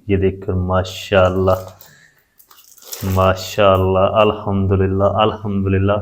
ये देखकर माशाल्लाह माशाल्लाह अल्हम्दुलिल्लाह अल्हम्दुलिल्लाह,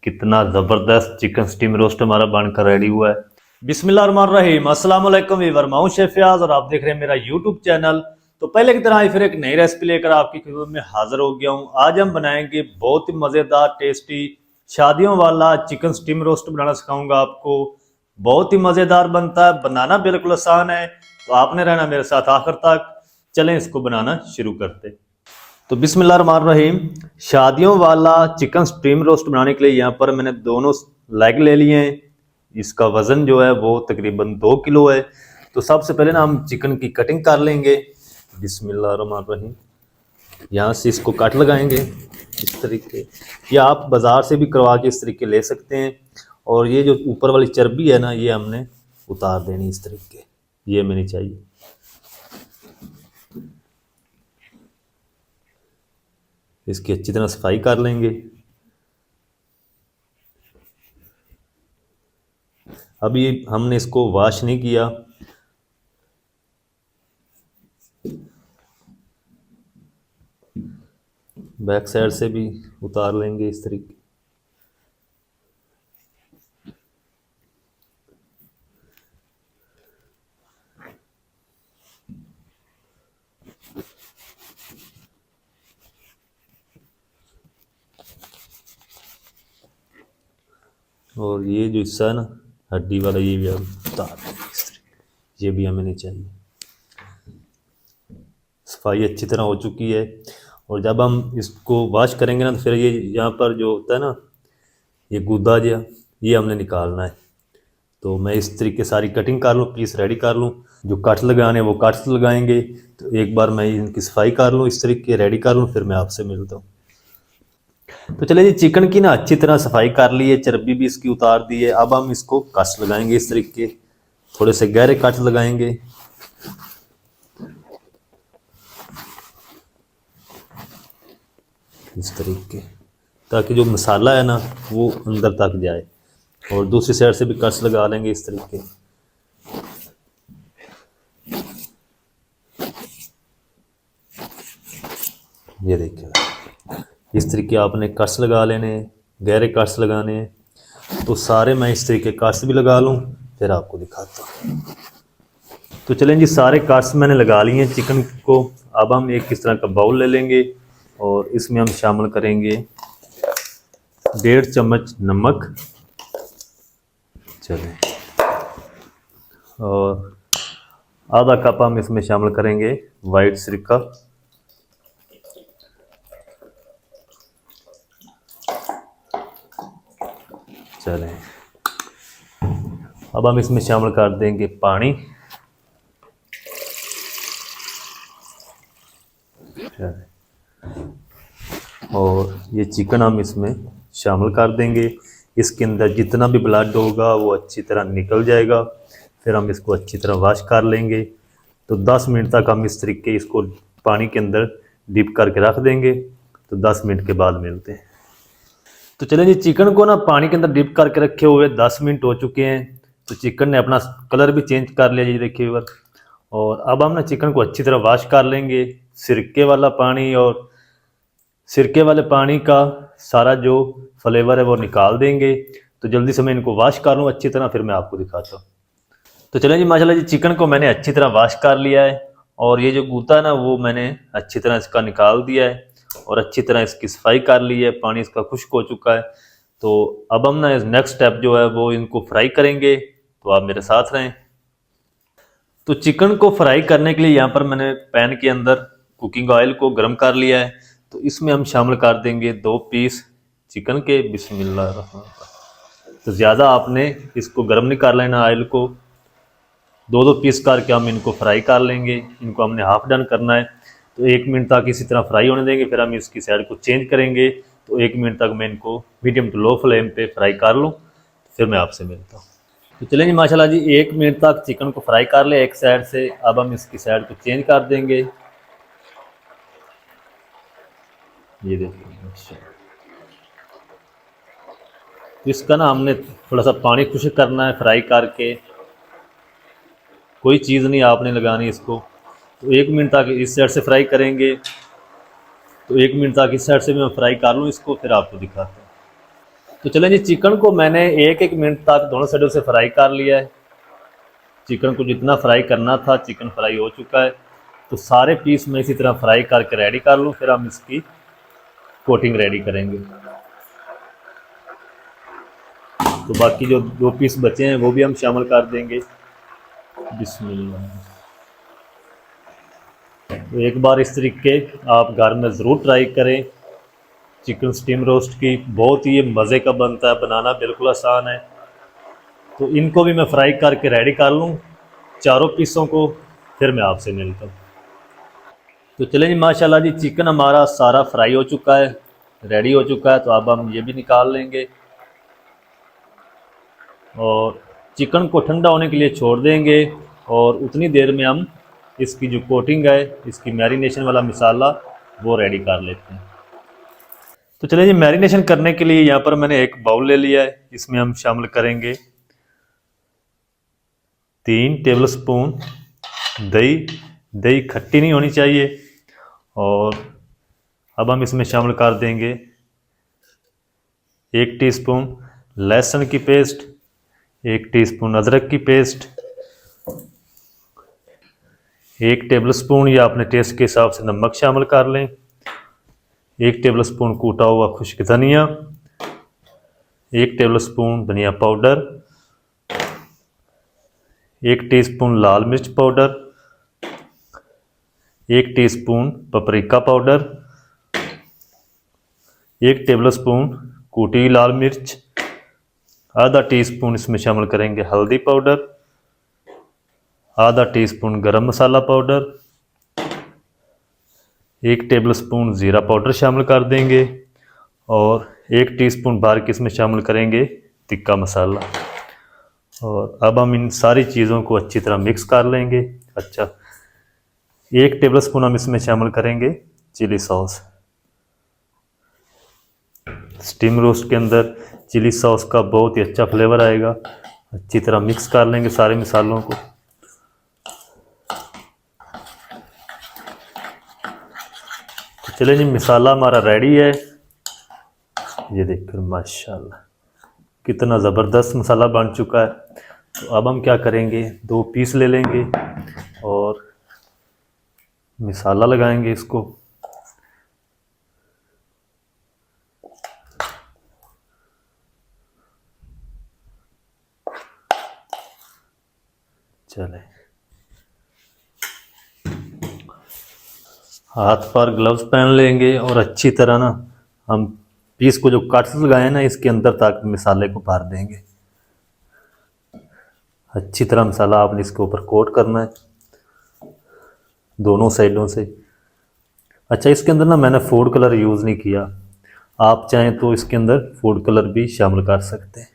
कितना ज़बरदस्त चिकन स्टीम रोस्ट हमारा बनकर रेडी हुआ है। बिस्मिल्लाहिर्रहमानिर्रहीम, अस्सलाम वालेकुम वीवर, मैं हूं शेफ फयाज और आप देख रहे हैं मेरा यूट्यूब चैनल। तो पहले की तरह ही फिर एक नई रेसिपी लेकर आपकी खिदमत में हाजिर हो गया हूं। आज हम बनाएंगे बहुत ही मज़ेदार टेस्टी शादियों वाला चिकन स्टीम रोस्ट बनाना सिखाऊंगा आपको। बहुत ही मज़ेदार बनता है, बनाना बिल्कुल आसान है, तो आपने रहना मेरे साथ आखिर तक। चलें इसको बनाना शुरू करते। तो बिस्मिल्लाहिर्रहमानिर्रहीम, शादियों वाला चिकन स्टीम रोस्ट बनाने के लिए यहाँ पर मैंने दोनों लेग ले लिए हैं। इसका वज़न जो है वो तकरीबन 2 किलो है। तो सबसे पहले ना हम चिकन की कटिंग कर लेंगे। बिस्मिल्लाहिर्रहमानिर्रहीम, यहाँ से इसको कट लगाएंगे इस तरीके, या आप बाज़ार से भी करवा के इस तरीके ले सकते हैं। और ये जो ऊपर वाली चर्बी है ना, ये हमने उतार देनी इस तरीके, ये हमें नहीं चाहिए। इसकी अच्छी तरह सफाई कर लेंगे। अभी हमने इसको वॉश नहीं किया। बैक साइड से भी उतार लेंगे इस तरीके। और ये जो हिस्सा है ना हड्डी वाला, ये भी हम उतार देंगे इस तरीके, ये भी हमें नहीं चाहिए। सफाई अच्छी तरह हो चुकी है। और जब हम इसको वॉश करेंगे ना, तो फिर ये यहाँ पर जो होता है ना, ये गुदा जो, ये हमने निकालना है। तो मैं इस तरीके सारी कटिंग कर लूँ, पीस रेडी कर लूँ। जो कट्स लगाने वो कट्स लगाएंगे। तो एक बार मैं इनकी सफाई कर लूँ, इस तरीके रेडी कर लूँ, फिर मैं आपसे मिलता हूँ। तो चलिए जी, चिकन की ना अच्छी तरह सफाई कर ली है, चर्बी भी इसकी उतार दी है। अब हम इसको कट्स लगाएंगे इस तरीके, थोड़े से गहरे कट्स लगाएंगे। इस तरीके, ताकि जो मसाला है ना वो अंदर तक जाए। और दूसरी साइड से भी कट्स लगा लेंगे इस तरीके। ये देखिए, इस तरीके आपने कट्स लगा लेने हैं, गहरे कट्स लगाने हैं। तो सारे मैं इस तरीके कट्स भी लगा लूँ, फिर आपको दिखाता हूँ। तो चलें जी, सारे कट्स मैंने लगा लिए हैं चिकन को। अब हम एक किस तरह का बाउल ले लेंगे और इसमें हम शामिल करेंगे 1.5 चम्मच नमक। चलें, और आधा कप हम इसमें शामिल करेंगे वाइट सिरका। चलें, अब हम इसमें शामिल कर देंगे पानी। और ये चिकन हम इसमें शामिल कर देंगे। इसके अंदर जितना भी ब्लड होगा वो अच्छी तरह निकल जाएगा। फिर हम इसको अच्छी तरह वॉश कर लेंगे। तो 10 मिनट तक हम इस तरीके इसको पानी के अंदर डिप करके रख देंगे। तो 10 मिनट के बाद मिलते हैं। तो चलें जी, चिकन को ना पानी के अंदर डिप करके रखे हुए 10 मिनट हो चुके हैं। तो चिकन ने अपना कलर भी चेंज कर लिया, ये देखिए व्यूअर। और अब हम ना चिकन को अच्छी तरह वॉश कर लेंगे। सिरके वाला पानी और सिरके वाले पानी का सारा जो फ्लेवर है वो निकाल देंगे। तो जल्दी से मैं इनको वॉश कर लूँ अच्छी तरह, फिर मैं आपको दिखाता हूँ। तो चलें जी, माशाल्लाह जी, चिकन को मैंने अच्छी तरह वॉश कर लिया है। और ये जो गूता है ना वो मैंने अच्छी तरह इसका निकाल दिया है और अच्छी तरह इसकी सफाई कर ली है। पानी इसका खुश्क हो चुका है। तो अब हम ना नेक्स्ट स्टेप जो है वो इनको फ्राई करेंगे। तो आप मेरे साथ रहें। तो चिकन को फ्राई करने के लिए यहाँ पर मैंने पैन के अंदर कुकिंग ऑयल को गर्म कर लिया है। तो इसमें हम शामिल कर देंगे 2 पीस चिकन के। बिस्मिल्लाह। तो ज़्यादा आपने इसको गर्म नहीं कर लेना, ऑयल को 2-2 पीस करके हम इनको फ्राई कर लेंगे। इनको हमने हाफ डन करना है। तो 1 मिनट तक इसी तरह फ्राई होने देंगे, फिर हम इसकी साइड को चेंज करेंगे। तो 1 मिनट तक मैं इनको मीडियम टू लो फ्लेम पे फ्राई कर लूँ, फिर मैं आपसे मिलता हूँ। तो चलें जी, माशाल्लाह जी, 1 मिनट तक चिकन को फ्राई कर ले एक साइड से। अब हम इसकी साइड को चेंज कर देंगे। ये देखिए, तो इसका ना हमने थोड़ा सा पानी खुश्क करना है फ्राई करके। कोई चीज़ नहीं आपने लगानी इसको। तो 1 मिनट तक इस साइड से फ्राई करेंगे। तो 1 मिनट तक इस साइड से भी मैं फ्राई कर लूँ इसको, फिर आपको दिखाते हैं। तो चलें जी, चिकन को मैंने 1-1 मिनट तक दोनों साइडों से फ्राई कर लिया है। चिकन को जितना फ्राई करना था चिकन फ्राई हो चुका है। तो सारे पीस मैं इसी तरह फ्राई करके रेडी कर लूँ, फिर हम इसकी कोटिंग रेडी करेंगे। तो बाकी जो 2 पीस बचे हैं वो भी हम शामिल कर देंगे। बिस्मिल्लाह। तो एक बार इस तरीके आप घर में ज़रूर ट्राई करें चिकन स्टीम रोस्ट की, बहुत ही मज़े का बनता है, बनाना बिल्कुल आसान है। तो इनको भी मैं फ्राई करके रेडी कर लूँ चारों पीसों को, फिर मैं आपसे मिलता हूँ। तो चलें जी, माशाल्लाह जी चिकन हमारा सारा फ्राई हो चुका है, रेडी हो चुका है। तो अब हम ये भी निकाल लेंगे और चिकन को ठंडा होने के लिए छोड़ देंगे। और उतनी देर में हम इसकी जो कोटिंग है, इसकी मैरिनेशन वाला मसाला वो रेडी कर लेते हैं। तो चलिए जी, मैरिनेशन करने के लिए यहाँ पर मैंने एक बाउल ले लिया है। इसमें हम शामिल करेंगे 3 टेबल स्पून दही। दही खट्टी नहीं होनी चाहिए। और अब हम इसमें शामिल कर देंगे 1 टीस्पून लहसुन की पेस्ट, 1 टीस्पून अदरक की पेस्ट, 1 टेबल स्पून या अपने टेस्ट के हिसाब से नमक शामिल कर लें, 1 टेबल स्पून कूटा हुआ खुश्क धनिया, 1 टेबल स्पून धनिया पाउडर, 1 टीस्पून लाल मिर्च पाउडर, 1 टीस्पून पपरिका पाउडर, 1 टेबल स्पून कूटी हुई लाल मिर्च, आधा टीस्पून इसमें शामिल करेंगे हल्दी पाउडर, आधा टीस्पून गरम मसाला पाउडर, 1 टेबल स्पून ज़ीरा पाउडर शामिल कर देंगे और 1 टीस्पून भर के इसमें शामिल करेंगे तिक्का मसाला। और अब हम इन सारी चीज़ों को अच्छी तरह मिक्स कर लेंगे। अच्छा, 1 टेबल स्पून हम इसमें शामिल करेंगे चिली सॉस। स्टीम रोस्ट के अंदर चिली सॉस का बहुत ही अच्छा फ्लेवर आएगा। अच्छी तरह मिक्स कर लेंगे सारे मसालों को। तो चलिए जी, मसाला हमारा रेडी है। ये देखकर माशाल्लाह कितना ज़बरदस्त मसाला बन चुका है। तो अब हम क्या करेंगे, 2 पीस ले लेंगे और मसाला लगाएंगे इसको। चले, हाथ पर ग्लव्स पहन लेंगे और अच्छी तरह ना हम पीस को जो कट्स लगाए ना इसके अंदर तक मसाले को भर देंगे। अच्छी तरह मसाला आपने इसके ऊपर कोट करना है दोनों साइडों से। अच्छा, इसके अंदर ना मैंने फूड कलर यूज़ नहीं किया, आप चाहें तो इसके अंदर फूड कलर भी शामिल कर सकते हैं।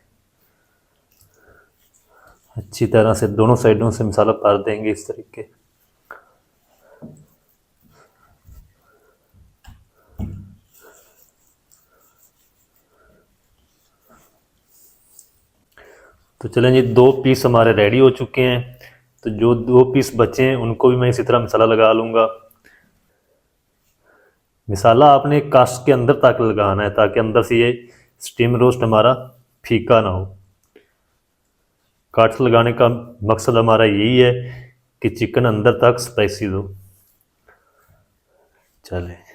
अच्छी तरह से दोनों साइडों से मसाला भर देंगे इस तरीके। तो चलें जी, 2 पीस हमारे रेडी हो चुके हैं। तो जो 2 पीस बचे हैं उनको भी मैं इसी तरह मसाला लगा लूँगा। मसाला आपने कास्ट के अंदर तक लगाना है ताकि अंदर से ये स्टीम रोस्ट हमारा फीका ना हो। काट्स लगाने का मकसद हमारा यही है कि चिकन अंदर तक स्पाइसी हो। चले,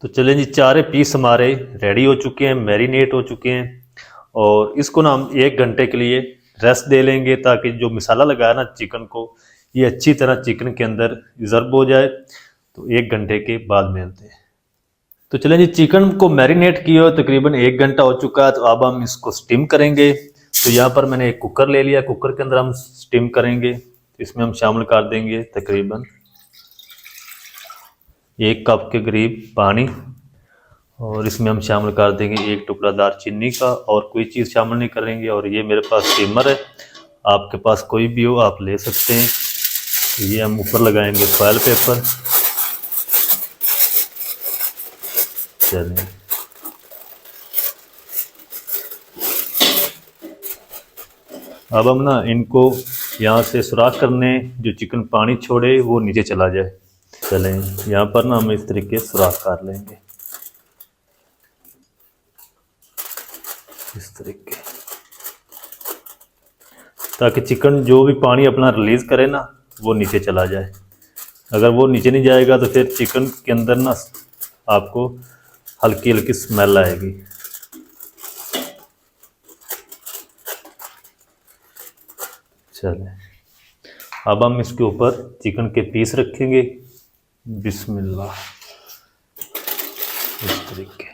तो चलें जी, 4 पीस हमारे रेडी हो चुके हैं, मैरिनेट हो चुके हैं। और इसको ना हम 1 घंटे के लिए रेस्ट दे लेंगे ताकि जो मसाला लगाया ना चिकन को ये अच्छी तरह चिकन के अंदर रिजर्व हो जाए। तो 1 घंटे के बाद मिलते हैं। तो चलें जी, चिकन को मैरिनेट किए हुए तकरीबन 1 घंटा हो चुका है। तो अब हम इसको स्टीम करेंगे। तो यहाँ पर मैंने एक कुकर ले लिया, कुकर के अंदर हम स्टीम करेंगे। इसमें हम शामिल कर देंगे तकरीबन 1 कप के करीब पानी और इसमें हम शामिल कर देंगे 1 टुकड़ा दालचीनी का, और कोई चीज़ शामिल नहीं करेंगे। और ये मेरे पास स्टीमर है, आपके पास कोई भी हो आप ले सकते हैं। तो ये हम ऊपर लगाएंगे फॉयल पेपर। चलिए, अब हम ना इनको यहाँ से सुराख करने, जो चिकन पानी छोड़े वो नीचे चला जाए। चलें, यहाँ पर ना हम इस तरीके से सुराख कर लेंगे, इस तरीके, ताकि चिकन जो भी पानी अपना रिलीज़ करे ना वो नीचे चला जाए। अगर वो नीचे नहीं जाएगा तो फिर चिकन के अंदर ना आपको हल्की हल्की स्मेल आएगी। चलें, अब हम इसके ऊपर चिकन के पीस रखेंगे। बिस्मिल्लाह, इस तरीके।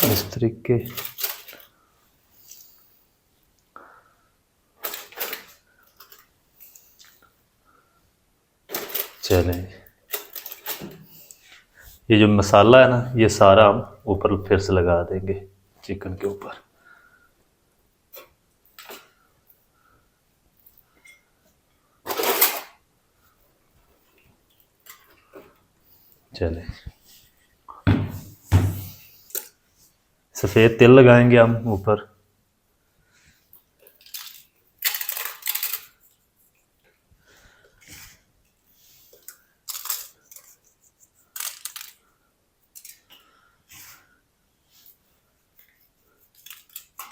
इस तरीके चलें, ये जो मसाला है ना ये सारा हम ऊपर फिर से लगा देंगे चिकन के ऊपर। चलें, सफ़ेद तेल लगाएंगे हम ऊपर।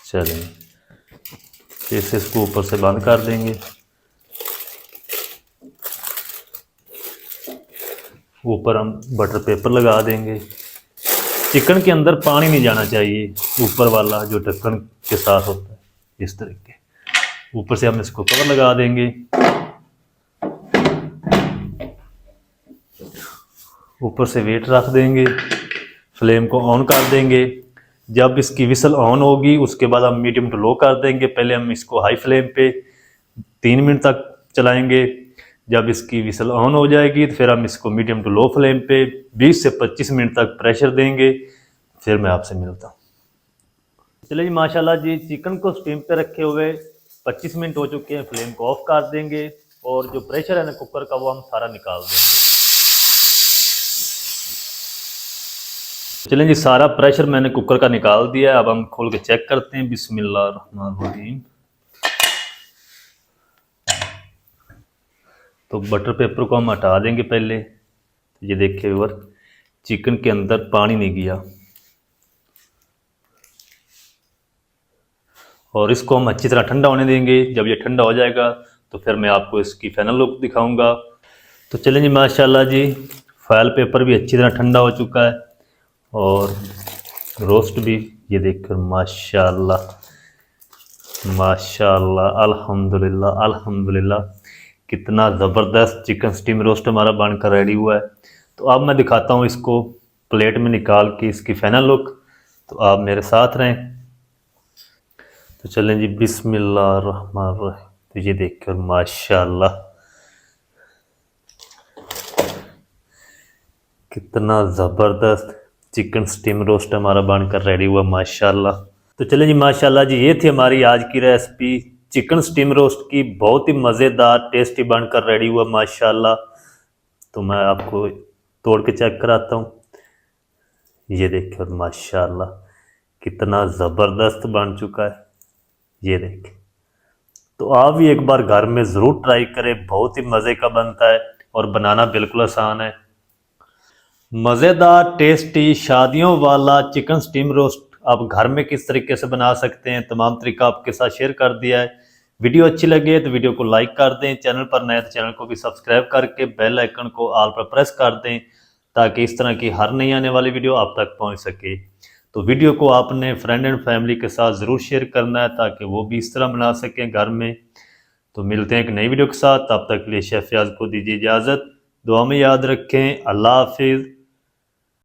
चलें, फिर से इसको ऊपर से बंद कर देंगे। ऊपर हम बटर पेपर लगा देंगे। चिकन के अंदर पानी नहीं जाना चाहिए, ऊपर वाला जो ढक्कन के साथ होता है, इस तरीके। ऊपर से हम इसको कवर लगा देंगे। ऊपर से वेट रख देंगे, फ्लेम को ऑन कर देंगे। जब इसकी विसल ऑन होगी उसके बाद हम मीडियम टू लो कर देंगे। पहले हम इसको हाई फ्लेम पे 3 मिनट तक चलाएंगे। जब इसकी विसल ऑन हो जाएगी तो फिर हम इसको मीडियम टू लो फ्लेम पे 20 से 25 मिनट तक प्रेशर देंगे। फिर मैं आपसे मिलता हूँ। चलिए जी, माशाल्लाह जी, चिकन को स्टीम पे रखे हुए 25 मिनट हो चुके हैं। फ्लेम को ऑफ कर देंगे और जो प्रेशर है ना कुकर का वो हम सारा निकाल देंगे। चलें जी, सारा प्रेशर मैंने कुकर का निकाल दिया है। अब हम खोल के चेक करते हैं। बिस्मिल्लाहिर्रहमानिर्रहीम। तो बटर पेपर को हम हटा देंगे पहले। तो ये देखिए व्यूअर, चिकन के अंदर पानी नहीं गया। और इसको हम अच्छी तरह ठंडा होने देंगे। जब ये ठंडा हो जाएगा तो फिर मैं आपको इसकी फाइनल लुक दिखाऊंगा। तो चलें जी, माशाल्लाह जी, फाइल पेपर भी अच्छी तरह ठंडा हो चुका है और रोस्ट भी, ये देखकर माशाल्लाह माशाल्लाह, अल्हम्दुलिल्लाह अल्हम्दुलिल्लाह, कितना ज़बरदस्त चिकन स्टीम रोस्ट हमारा बनकर रेडी हुआ है। तो अब मैं दिखाता हूँ इसको प्लेट में निकाल के इसकी फाइनल लुक। तो आप मेरे साथ रहें। तो चलें जी, बिस्मिल्लाहिर्रहमानिर्रहीम। तो ये देखकर माशाल्लाह कितना ज़बरदस्त चिकन स्टीम रोस्ट हमारा बनकर रेडी हुआ माशाल्लाह। तो चलें जी, माशाल्लाह जी, ये थी हमारी आज की रेसिपी चिकन स्टीम रोस्ट की। बहुत ही मज़ेदार टेस्टी बनकर रेडी हुआ माशाल्लाह। तो मैं आपको तोड़ के चेक कराता हूँ। ये देखिए माशाल्लाह कितना ज़बरदस्त बन चुका है। ये देखिए, तो आप भी एक बार घर में ज़रूर ट्राई करें। बहुत ही मज़े का बनता है और बनाना बिल्कुल आसान है। मज़ेदार टेस्टी शादियों वाला चिकन स्टीम रोस्ट आप घर में किस तरीके से बना सकते हैं, तमाम तरीका आपके साथ शेयर कर दिया है। वीडियो अच्छी लगे तो वीडियो को लाइक कर दें। चैनल पर नए तो चैनल को भी सब्सक्राइब करके बेल आइकन को ऑल पर प्रेस कर दें, ताकि इस तरह की हर नई आने वाली वीडियो आप तक पहुंच सके। तो वीडियो को आपने फ्रेंड एंड फैमिली के साथ ज़रूर शेयर करना है, ताकि वो भी इस तरह बना सकें घर में। तो मिलते हैं एक नई वीडियो के साथ। तब तक के लिए शेफ याज को दीजिए इजाज़त। दुआ में याद रखें। अल्लाह हाफिज़।